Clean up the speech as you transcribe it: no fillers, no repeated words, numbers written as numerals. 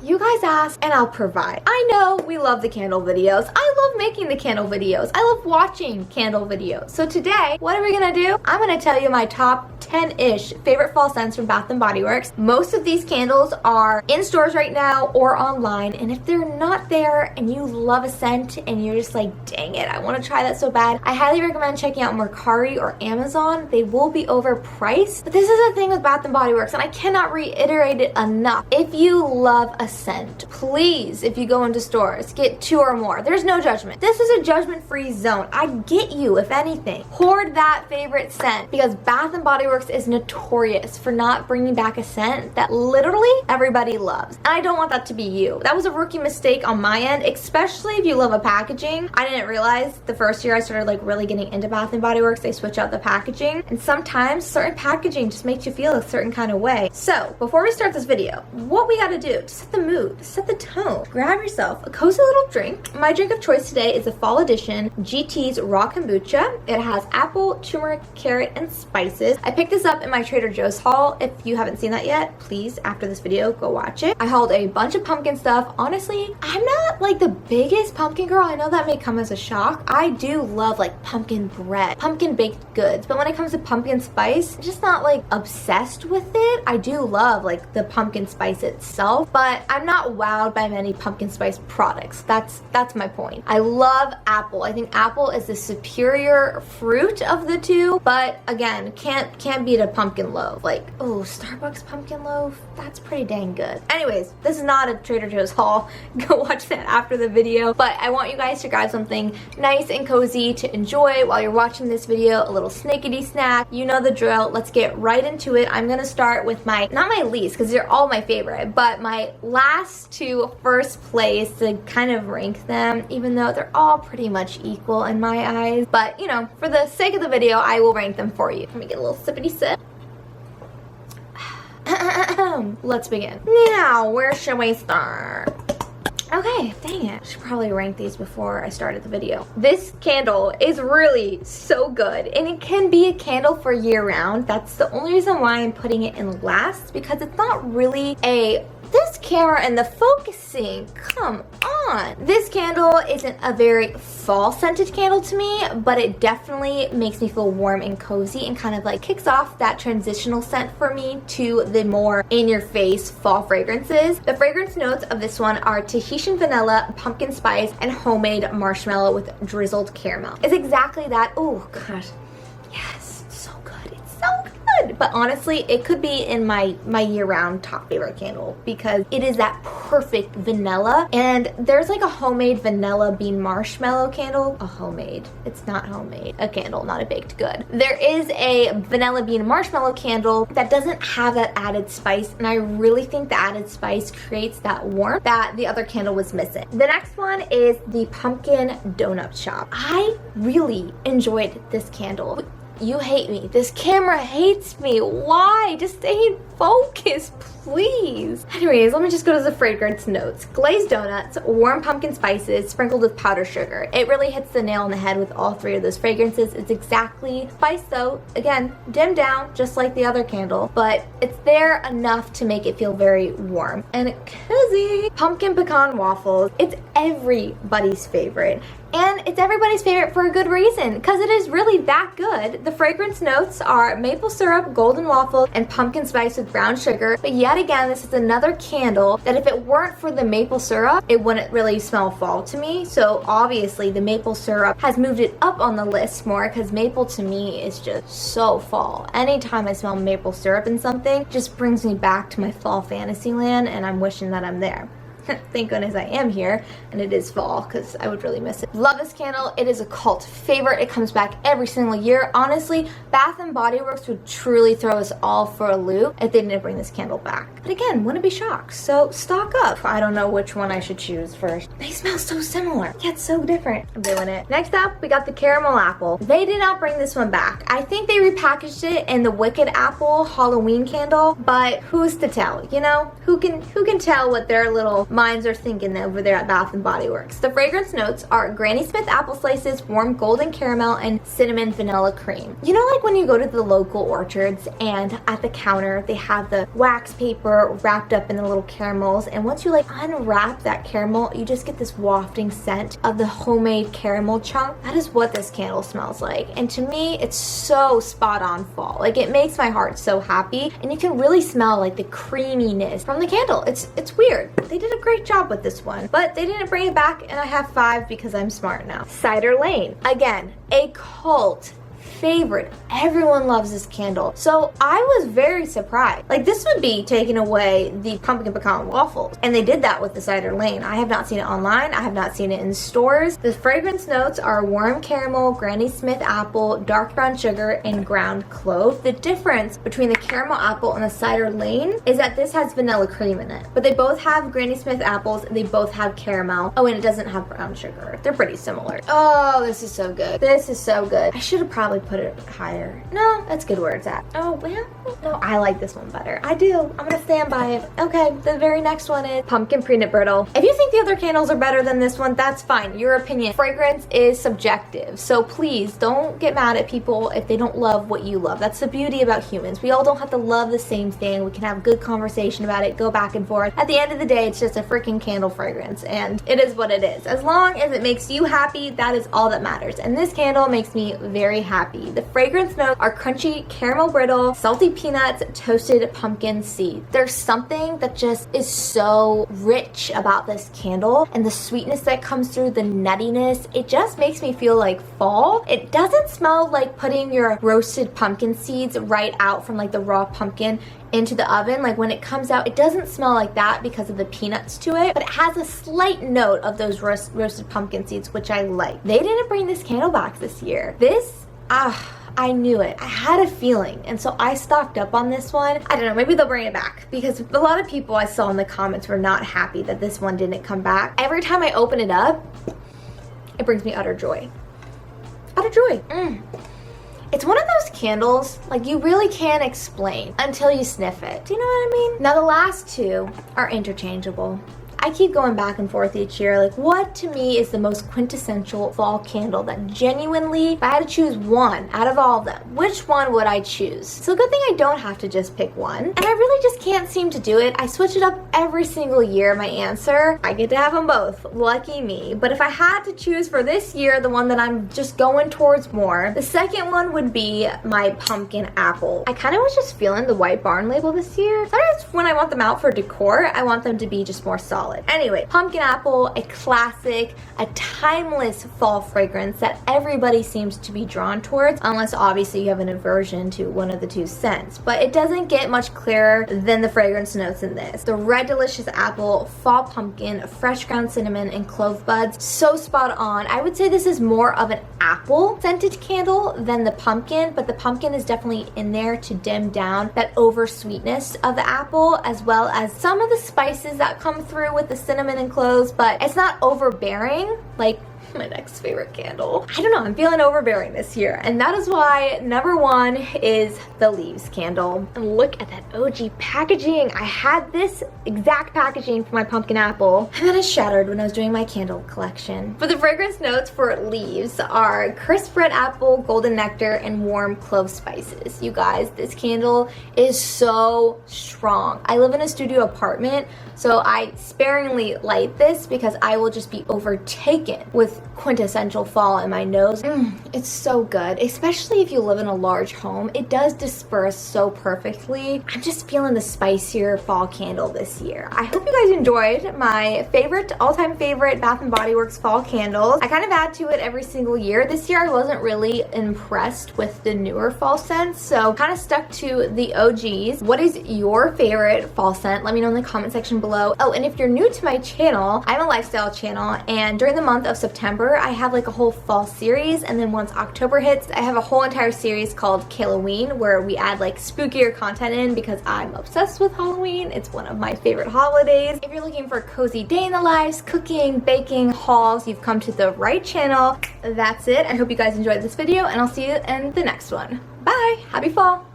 You guys ask and I'll provide. I know we love the candle videos. I love making the candle videos. I love watching candle videos. So today, what are we gonna do? I'm gonna tell you my top 10-ish favorite fall scents from Bath & Body Works. Most of these candles are in stores right now or online, and if they're not there and you love a scent and you're just like, dang it, I want to try that so bad, I highly recommend checking out Mercari or Amazon. They will be overpriced, but this is the thing with Bath & Body Works, and I cannot reiterate it enough. If you love a scent, please, if you go into stores, get 2 or more. There's no judgment. This is a judgment-free zone. I get you, if anything. Hoard that favorite scent, because Bath & Body Works is notorious for not bringing back a scent that literally everybody loves. And I don't want that to be you. That was a rookie mistake on my end, especially if you love a packaging. I didn't realize the first year I started like really getting into Bath & Body Works, they switch out the packaging. And sometimes certain packaging just makes you feel a certain kind of way. So before we start this video, what we gotta do to set the mood, set the tone, grab yourself a cozy little drink. My drink of choice today is the Fall Edition GT's Raw Kombucha. It has apple, turmeric, carrot, and spices. I picked this up in my Trader Joe's haul. If you haven't seen that yet, please, after this video, go watch it. I hauled a bunch of pumpkin stuff. Honestly, I'm not like the biggest pumpkin girl. I know that may come as a shock. I do love like pumpkin bread, pumpkin baked goods, but when it comes to pumpkin spice, I'm just not like obsessed with it. I do love like the pumpkin spice itself, but I'm not wowed by many pumpkin spice products. That's my point. I love apple. I think apple is the superior fruit of the two, but again, can't beat a pumpkin loaf. Like, oh, Starbucks pumpkin loaf, that's pretty dang good. Anyways, this is not a Trader Joe's haul. Go watch that after the video, but I want you guys to grab something nice and cozy to enjoy while you're watching this video, a little snackety snack. You know the drill. Let's get right into it. I'm gonna start with not my least, because they're all my favorite, but my last 2 first place to kind of rank them, even though they're all pretty much equal in my eyes. But you know, for the sake of the video, I will rank them for you. Let me get a little sippity sip. Let's begin. Now, where should we start? Okay, dang it. I should probably rank these before I started the video. This candle is really so good, and it can be a candle for year round. That's the only reason why I'm putting it in last, because it's not really this camera and the focusing, come on. This candle isn't a very fall scented candle to me, but it definitely makes me feel warm and cozy and kind of like kicks off that transitional scent for me to the more in your face fall fragrances. The fragrance notes of this one are Tahitian vanilla, pumpkin spice, and homemade marshmallow with drizzled caramel. It's exactly that. Oh gosh, yes, it's so good. It's so good. But honestly, it could be in my year-round top favorite candle, because it is that perfect vanilla. And there's like a homemade vanilla bean marshmallow candle. A homemade, it's not homemade, a candle, not a baked good. There is a vanilla bean marshmallow candle that doesn't have that added spice, and I really think the added spice creates that warmth that the other candle was missing. The next one is the pumpkin donut shop. I really enjoyed this candle. You hate me. This camera hates me. Why? Just stay in focus, please. Anyways, let me just go to the fragrance notes. Glazed donuts, warm pumpkin spices, sprinkled with powdered sugar. It really hits the nail on the head with all 3 of those fragrances. It's exactly spice though. Again, dimmed down, just like the other candle, but it's there enough to make it feel very warm and cozy. Pumpkin pecan waffles. It's everybody's favorite. And it's everybody's favorite for a good reason, because it is really that good. The fragrance notes are maple syrup, golden waffle, and pumpkin spice with brown sugar. But yet again, this is another candle that if it weren't for the maple syrup, it wouldn't really smell fall to me. So obviously the maple syrup has moved it up on the list more, because maple to me is just so fall. Anytime I smell maple syrup in something, it just brings me back to my fall fantasy land, and I'm wishing that I'm there. Thank goodness I am here, and it is fall, because I would really miss it. Love this candle. It is a cult favorite. It comes back every single year. Honestly, Bath & Body Works would truly throw us all for a loop if they didn't bring this candle back. But again, wouldn't be shocked. So stock up. I don't know which one I should choose first. They smell so similar, yet so different. I'm doing it. Next up, we got the caramel apple. They did not bring this one back. I think they repackaged it in the Wicked Apple Halloween candle, but who's to tell? You know, who can tell what their little minds are thinking over there at Bath & Body Works. The fragrance notes are Granny Smith apple slices, warm golden caramel, and cinnamon vanilla cream. You know, like when you go to the local orchards and at the counter they have the wax paper wrapped up in the little caramels, and once you like unwrap that caramel, you just get this wafting scent of the homemade caramel chunk. That is what this candle smells like, and to me it's so spot on fall. Like, it makes my heart so happy, and you can really smell like the creaminess from the candle. It's weird. They did a great job with this one, but they didn't bring it back, and I have 5 because I'm smart now. Cider Lane, again, a cult favorite. Everyone loves this candle. So I was very surprised. Like, this would be taking away the pumpkin pecan waffles, and they did that with the Cider Lane. I have not seen it online. I have not seen it in stores. The fragrance notes are warm caramel, Granny Smith apple, dark brown sugar, and ground clove. The difference between the caramel apple and the Cider Lane is that this has vanilla cream in it, but they both have Granny Smith apples and they both have caramel. Oh, and it doesn't have brown sugar. They're pretty similar. Oh, this is so good. This is so good. I should have probably put it higher. No, that's good where it's at. Oh, well, no, I like this one better. I do. I'm gonna stand by it. Okay, the very next one is pumpkin preknit brittle. If you think the other candles are better than this one, that's fine. Your opinion. Fragrance is subjective, so please don't get mad at people if they don't love what you love. That's the beauty about humans. We all don't have to love the same thing. We can have good conversation about it, go back and forth. At the end of the day, it's just a freaking candle fragrance, and it is what it is. As long as it makes you happy, that is all that matters. And this candle makes me very happy. The fragrance notes are crunchy caramel brittle, salty peanuts, toasted pumpkin seed. There's something that just is so rich about this candle, and the sweetness that comes through, the nuttiness, it just makes me feel like fall. It doesn't smell like putting your roasted pumpkin seeds right out from like the raw pumpkin into the oven. Like, when it comes out, it doesn't smell like that because of the peanuts to it, but it has a slight note of those roasted pumpkin seeds, which I like. They didn't bring this candle back this year. I knew it. I had a feeling, and so I stocked up on this one. I don't know, maybe they'll bring it back, because a lot of people I saw in the comments were not happy that this one didn't come back. Every time I open it up, it brings me utter joy. Utter joy. It's one of those candles, like, you really can't explain until you sniff it. Do you know what I mean? Now, the last two are interchangeable. I keep going back and forth each year, like, what to me is the most quintessential fall candle that genuinely, if I had to choose one out of all of them, which one would I choose? So good thing I don't have to just pick one, and I really just can't seem to do it. I switch it up every single year, my answer. I get to have them both, lucky me. But if I had to choose for this year, the one that I'm just going towards more, the second one would be my pumpkin apple. I kind of was just feeling the White Barn label this year. Sometimes when I want them out for decor, I want them to be just more solid. Anyway, pumpkin apple, a classic, a timeless fall fragrance that everybody seems to be drawn towards, unless obviously you have an aversion to one of the two scents. But it doesn't get much clearer than the fragrance notes in this. The red delicious apple, fall pumpkin, fresh ground cinnamon, and clove buds. So spot on. I would say this is more of an apple scented candle than the pumpkin, but the pumpkin is definitely in there to dim down that over sweetness of the apple, as well as some of the spices that come through with the cinnamon and cloves, but it's not overbearing like my next favorite candle. I don't know, I'm feeling overbearing this year, and that is why number one is the Leaves candle. And look at that OG packaging. I had this exact packaging for my pumpkin apple, and then it shattered when I was doing my candle collection. For the fragrance notes for Leaves are crisp red apple, golden nectar, and warm clove spices. You guys, this candle is so strong. I live in a studio apartment, so I sparingly light this because I will just be overtaken with quintessential fall in my nose. It's so good, especially if you live in a large home. It does disperse so perfectly. I'm just feeling the spicier fall candle this year. I hope you guys enjoyed my all-time favorite Bath & Body Works fall candles. I kind of add to it every single year. This year I wasn't really impressed with the newer fall scents, so kind of stuck to the OGs. What is your favorite fall scent? Let me know in the comment section below. Oh, and if you're new to my channel, I'm a lifestyle channel, and during the month of September, I have like a whole fall series, and then once October hits, I have a whole entire series called Halloween, where we add like spookier content in because I'm obsessed with Halloween. It's one of my favorite holidays. If you're looking for cozy day in the lives, cooking, baking, hauls, you've come to the right channel. That's it. I hope you guys enjoyed this video, and I'll see you in the next one. Bye! Happy fall!